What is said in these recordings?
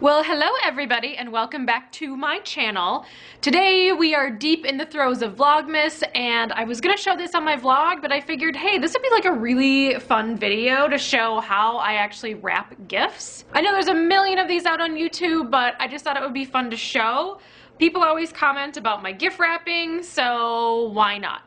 Well, hello everybody and welcome back to my channel. Today we are deep in the throes of Vlogmas and I was gonna show this on my vlog, but I figured, hey, this would be like a really fun video to show how I actually wrap gifts. I know there's a million of these out on YouTube, but I just thought it would be fun to show. People always comment about my gift wrapping, so why not?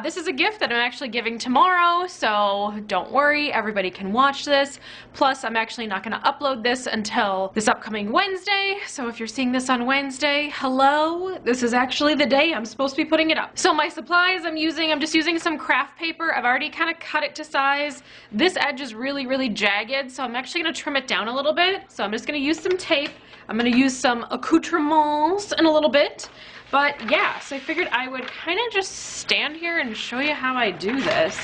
This is a gift that I'm actually giving tomorrow, so don't worry, everybody can watch this. Plus, I'm actually not going to upload this until this upcoming Wednesday, so if you're seeing this on Wednesday, hello, this is actually the day I'm supposed to be putting it up. So my supplies I'm just using some craft paper. I've already kind of cut it to size. This edge is really, really jagged, so I'm actually going to trim it down a little bit. So I'm just going to use some tape. I'm going to use some accoutrements in a little bit. But yeah, so I figured I would kind of just stand here and show you how I do this.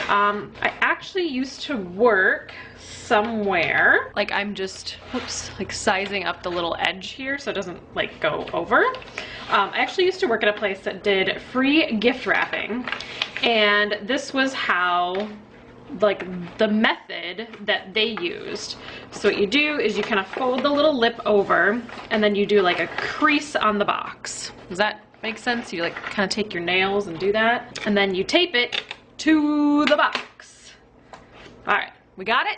I actually used to work somewhere, like I'm just, like sizing up the little edge here so it doesn't like go over. I actually used to work at a place that did free gift wrapping, and this was how, like, the method that they used. So what you do is you kind of fold the little lip over and then you do like a crease on the box. Does that make sense? You like kind of take your nails and do that, and then you tape it to the box. All right, we got it?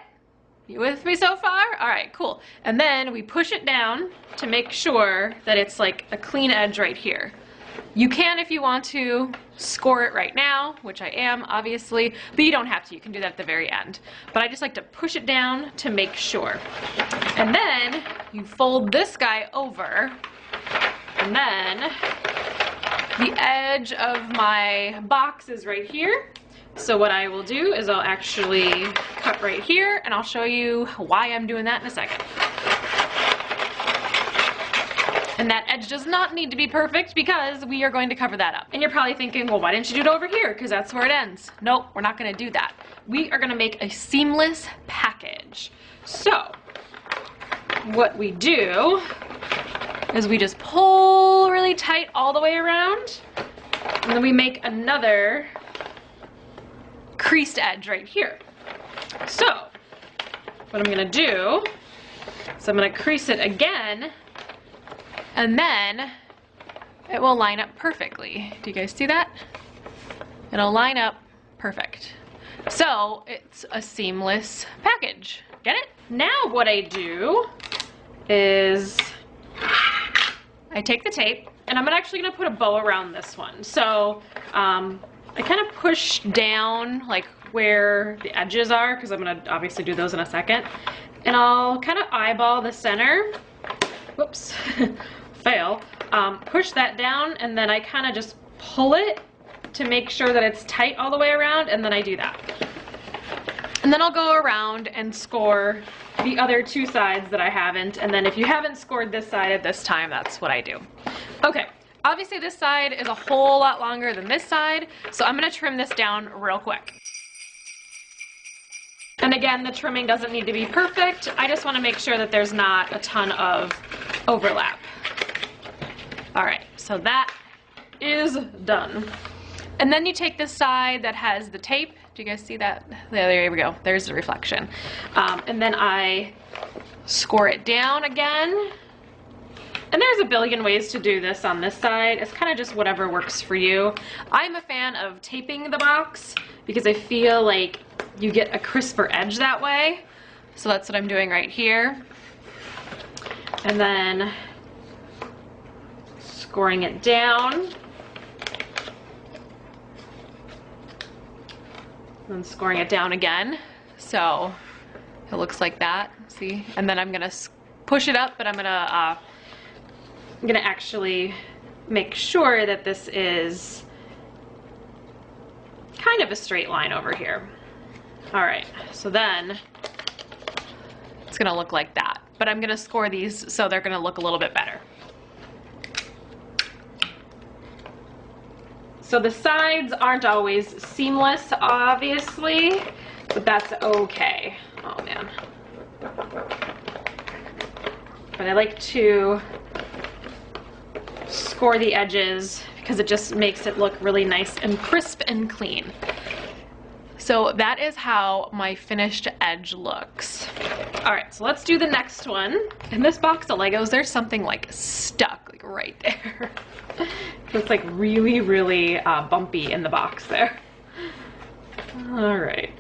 You with me so far? All right, cool. And then we push it down to make sure that it's like a clean edge right here. You can, if you want to, score it right now, which I am, obviously, but you don't have to. You can do that at the very end. But I just like to push it down to make sure. And then you fold this guy over, and then the edge of my box is right here. So what I will do is I'll actually cut right here, and I'll show you why I'm doing that in a second. And that edge does not need to be perfect because we are going to cover that up. And you're probably thinking, well, why didn't you do it over here? Because that's where it ends. Nope, we're not gonna do that. We are gonna make a seamless package. So, what we do is we just pull really tight all the way around, and then we make another creased edge right here. So, what I'm gonna do is I'm gonna crease it again, and then it will line up perfectly. Do you guys see that? It'll line up perfect. So it's a seamless package. Get it? Now what I do is I take the tape, and I'm actually gonna put a bow around this one. So I kind of push down like where the edges are, because I'm gonna obviously do those in a second. And I'll kind of eyeball the center. Whoops. Fail. Push that down, and then I kind of just pull it to make sure that it's tight all the way around, and then I do that. And then I'll go around and score the other two sides that I haven't, and then if you haven't scored this side at this time, that's what I do. Okay, obviously this side is a whole lot longer than this side, so I'm gonna trim this down real quick. And again, the trimming doesn't need to be perfect. I just wanna make sure that there's not a ton of overlap. All right, so that is done. And then you take the side that has the tape. Do you guys see that? There we go. There's the reflection. And then I score it down again. And there's a billion ways to do this on this side. It's kind of just whatever works for you. I'm a fan of taping the box because I feel like you get a crisper edge that way. So that's what I'm doing right here. And then scoring it down, and scoring it down again, so it looks like that. See, and then I'm gonna push it up, but I'm gonna actually make sure that this is kind of a straight line over here. All right, so then it's gonna look like that, but I'm gonna score these so they're gonna look a little bit better. So the sides aren't always seamless, obviously, but that's okay. Oh man. But I like to score the edges because it just makes it look really nice and crisp and clean. So that is how my finished edge looks. All right, so let's do the next one. In this box of Legos, there's something like stuck like right there. It's like really, really bumpy in the box there. All right.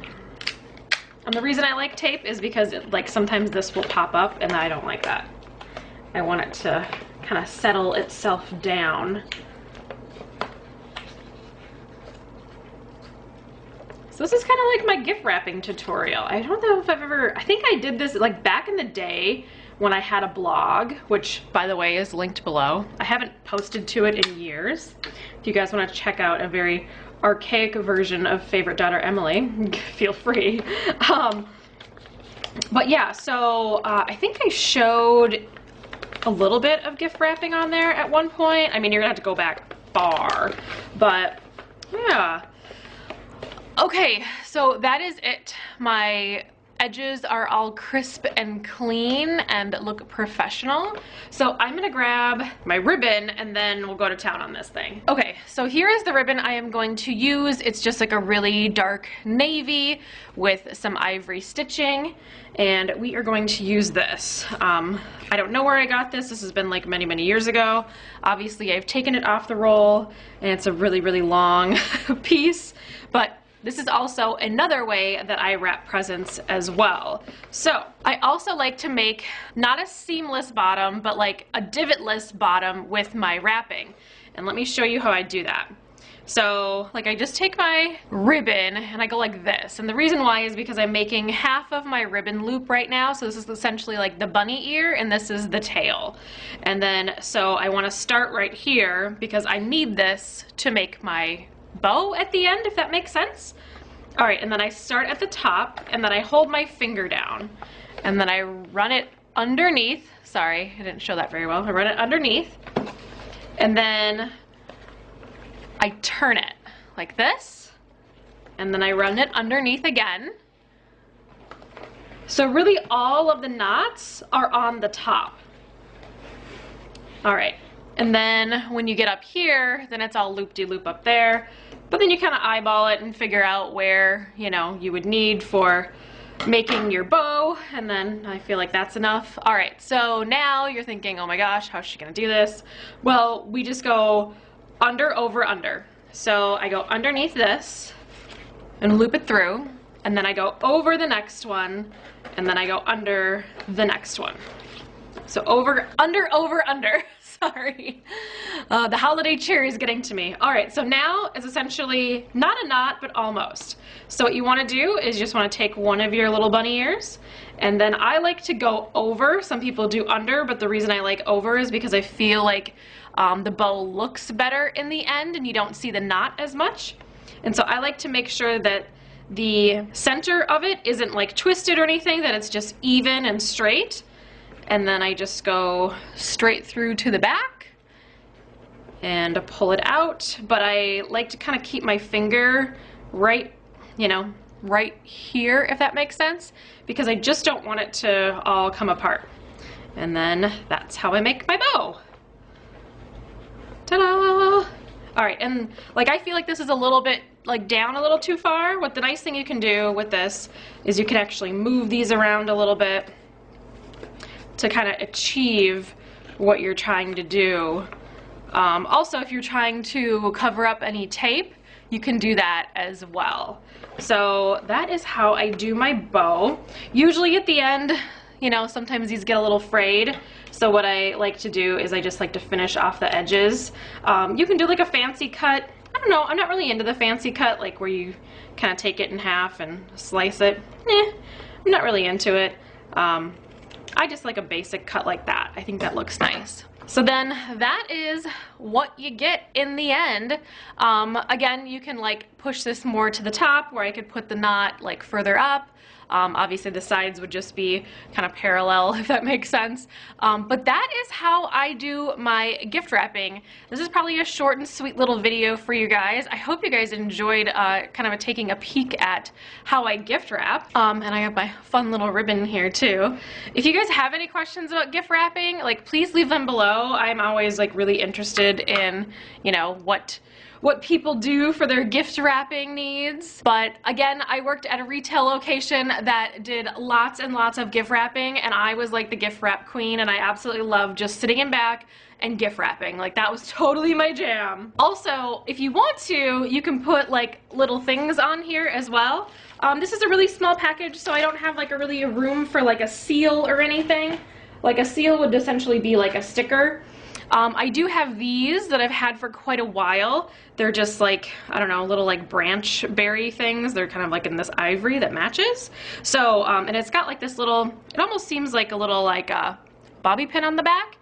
And the reason I like tape is because like sometimes this will pop up and I don't like that. I want it to kind of settle itself down. So this is kind of like my gift wrapping tutorial. I don't know if I've ever, I think I did this like back in the day when I had a blog, which by the way is linked below. I haven't posted to it in years. If you guys want to check out a very archaic version of Favorite Daughter Emily, feel free. But yeah, so I think I showed a little bit of gift wrapping on there at one point. I mean, you're gonna have to go back far, but yeah. Okay, so that is it. My edges are all crisp and clean and look professional. So I'm gonna grab my ribbon and then we'll go to town on this thing. Okay, so here is the ribbon I am going to use. It's just like a really dark navy with some ivory stitching, and we are going to use this. I don't know where I got this. This has been like many, many years ago. Obviously I've taken it off the roll and it's a really, really long piece, but this is also another way that I wrap presents as well. So I also like to make not a seamless bottom, but like a divotless bottom with my wrapping. And let me show you how I do that. So like I just take my ribbon and I go like this. And the reason why is because I'm making half of my ribbon loop right now. So this is essentially like the bunny ear and this is the tail. And then so I want to start right here because I need this to make my bow at the end, if that makes sense. All right, and then I start at the top and then I hold my finger down and then I run it underneath. Sorry, I didn't show that very well. I run it underneath and then I turn it like this and then I run it underneath again. So really all of the knots are on the top. All right. And then when you get up here, then it's all loop-de-loop up there. But then you kind of eyeball it and figure out where, you know, you would need for making your bow. And then I feel like that's enough. All right, so now you're thinking, oh my gosh, how's she gonna do this? Well, we just go under, over, under. So I go underneath this and loop it through. And then I go over the next one. And then I go under the next one. So over, under, over, under. Sorry. The holiday cheer is getting to me. All right, so now it's essentially not a knot, but almost. So what you want to do is you just want to take one of your little bunny ears, and then I like to go over. Some people do under, but the reason I like over is because I feel like the bow looks better in the end and you don't see the knot as much. And so I like to make sure that the center of it isn't like twisted or anything, that it's just even and straight. And then I just go straight through to the back and pull it out. But I like to kind of keep my finger right, you know, right here, if that makes sense, because I just don't want it to all come apart. And then that's how I make my bow. Ta-da! All right, and like I feel like this is a little bit like down a little too far. What the nice thing you can do with this is you can actually move these around a little bit to kind of achieve what you're trying to do. Also, if you're trying to cover up any tape, you can do that as well. So that is how I do my bow. Usually at the end, you know, sometimes these get a little frayed. So what I like to do is I just like to finish off the edges. You can do like a fancy cut. I don't know, I'm not really into the fancy cut, like where you kind of take it in half and slice it. I'm not really into it. I just like a basic cut like that. I think that looks nice. So then that is what you get in the end. Again, you can like push this more to the top where I could put the knot like further up. Obviously the sides would just be kind of parallel, if that makes sense. But that is how I do my gift wrapping. This is probably a short and sweet little video for you guys. I hope you guys enjoyed kind of taking a peek at how I gift wrap. And I have my fun little ribbon here too. If you guys have any questions about gift wrapping, like please leave them below. I'm always like really interested in, you know, what what people do for their gift wrapping needs. But again, I worked at a retail location that did lots and lots of gift wrapping, and I was like the gift wrap queen, and I absolutely loved just sitting in back and gift wrapping. Like, that was totally my jam. Also, if you want to, you can put like little things on here as well. This is a really small package, so I don't have like a room for like a seal or anything. Like, a seal would essentially be like a sticker. I do have these that I've had for quite a while. They're just like, I don't know, little like branch berry things. They're kind of like in this ivory that matches. So, and it's got like this little, it almost seems like a little like bobby pin on the back.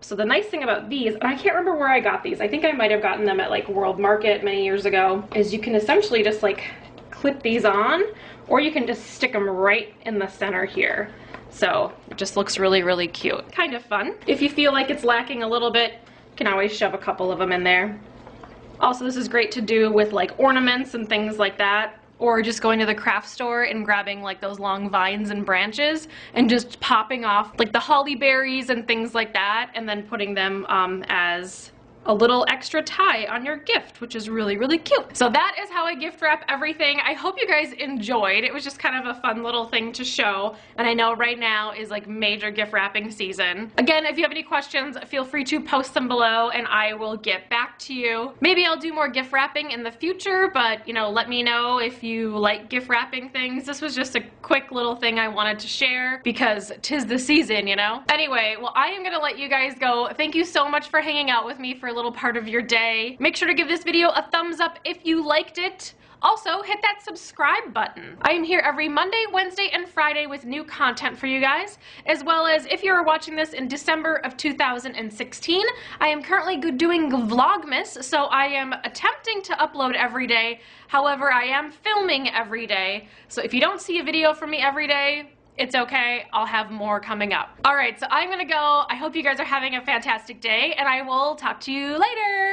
So the nice thing about these, and I can't remember where I got these, I think I might have gotten them at like World Market many years ago, is you can essentially just like clip these on, or you can just stick them right in the center here. So it just looks really, really cute. Kind of fun. If you feel like it's lacking a little bit, you can always shove a couple of them in there. Also, this is great to do with like ornaments and things like that, or just going to the craft store and grabbing like those long vines and branches and just popping off like the holly berries and things like that, and then putting them as a little extra tie on your gift, which is really, really cute. So that is how I gift wrap everything. I hope you guys enjoyed. It was just kind of a fun little thing to show, and I know right now is like major gift wrapping season. Again, if you have any questions, feel free to post them below and I will get back to you. Maybe I'll do more gift wrapping in the future, but you know, let me know if you like gift wrapping things. This was just a quick little thing I wanted to share because 'tis the season, you know? Anyway, well, I am gonna let you guys go. Thank you so much for hanging out with me for a little part of your day. Make sure to give this video a thumbs up if you liked it. Also, hit that subscribe button. I am here every Monday, Wednesday, and Friday with new content for you guys, as well as if you're watching this in December of 2016, I am currently doing Vlogmas, so I am attempting to upload every day. However, I am filming every day, so if you don't see a video from me every day, it's okay, I'll have more coming up. All right, so I'm gonna go. I hope you guys are having a fantastic day, and I will talk to you later.